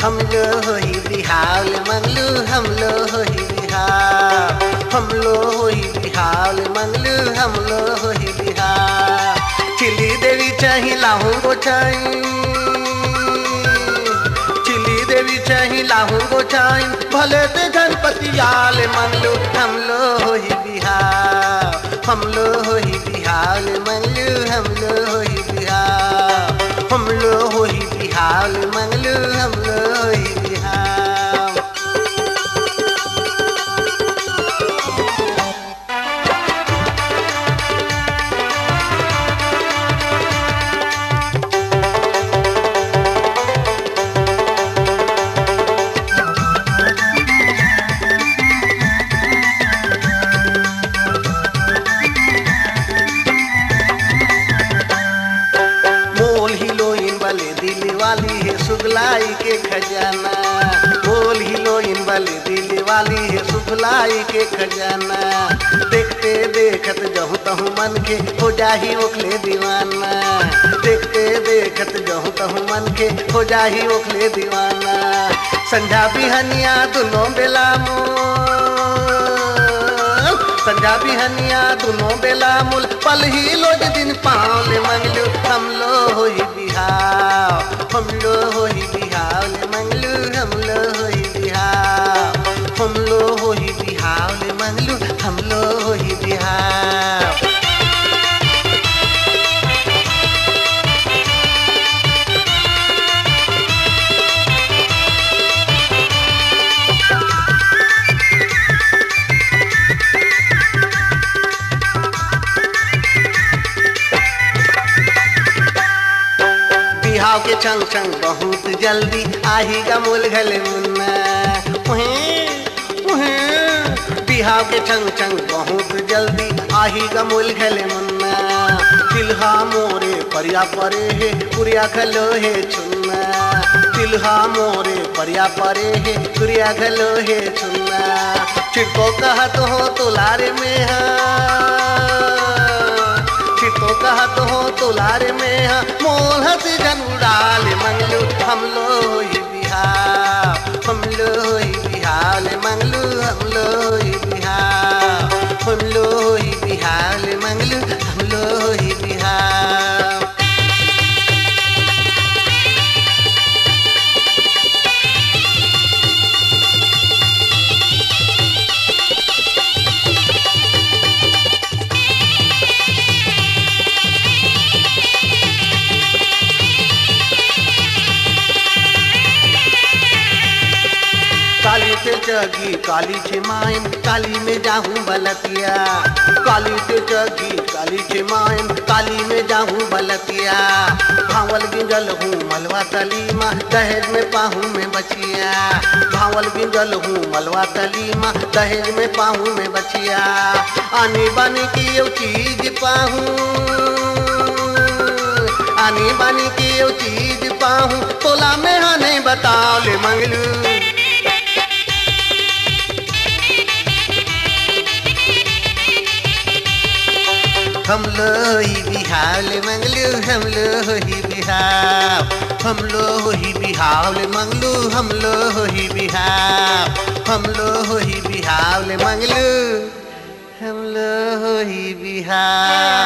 हम लो होई बिहाल मंगलू हम लो होई बिहाल हम लो होई बिहाल मंगलू हम लो होई बिहाल चिली देवी चाही लाहू गोचाई चिली देवी चाही लाहू गोचाई भले ते गणपति आल मंगलू हम लो होई बिहाल हम लो होई बिहाल मंगलू हम लो होई बिहाल हम लो होई बिहाल मंगलू हम लो होई बिहाल वाली है सुगलाई के खजाना बोल हिलोइन वाली दिल वाली है सुगलाई के खजाना देखते देखत जहूँ तहूँ मन के हो जाही ओखले दीवाना देखते देखत जहूँ तहूँ मन के हो जाही ओखले दीवाना संझा बिहनिया दोनों बेला संझा बिहनिया दोनों बेला मुल पल ही लोग दिन पाँव मंगलू हम लो होई बिहार हम लो होई बिहार मंगलू हम लो होई बिहार हम लो होई बिहार मंगलू हम लो होई बिहार बिहाव के चंग चंग बहुत जल्दी आही का मूल घले मुन्ना बिहाव के चंग चंग बहुत जल्दी आही का मूल घले मुन्ना तिलहा मोरे परिया परे है पुरिया खलो है चुन्ना तिलहा मोरे परिया परे है पुरिया खलो है चुन्ना चिटको कहत हो तुलारे में चिटको कहत हो तुलारे में मोल हसी जन उड़ाल मंगलू हम लो होई बिहार हम लो होई बिहार मंगलू हम लो होई बिहार हम लो होई बिहार मंगलू हम लो होई बिहार काली से जगी काली छिमाइन काली में जाहूँ बलतिया काली से जगी काली छिमाइन काली में जाहूँ बलतिया भावल गिंजल हूँ मलवा तलीमा दहेज में पाहूँ में बचिया भावल गिंजल हूँ मलवा तलीमा दहेज में पाहूँ में बचिया आनी बानी की यो चीज पाहूँ आनी बानी की यो चीज पाहूँ तोला में हाँ नहीं बताओ ले मंगलू हम लो ही बिहार मंगलू हम लो ही बिहार हम लो ही बिहार मंगलू हम लो ही बिहार हम लो ही बिहार मंगलू हम लो ही बिहार।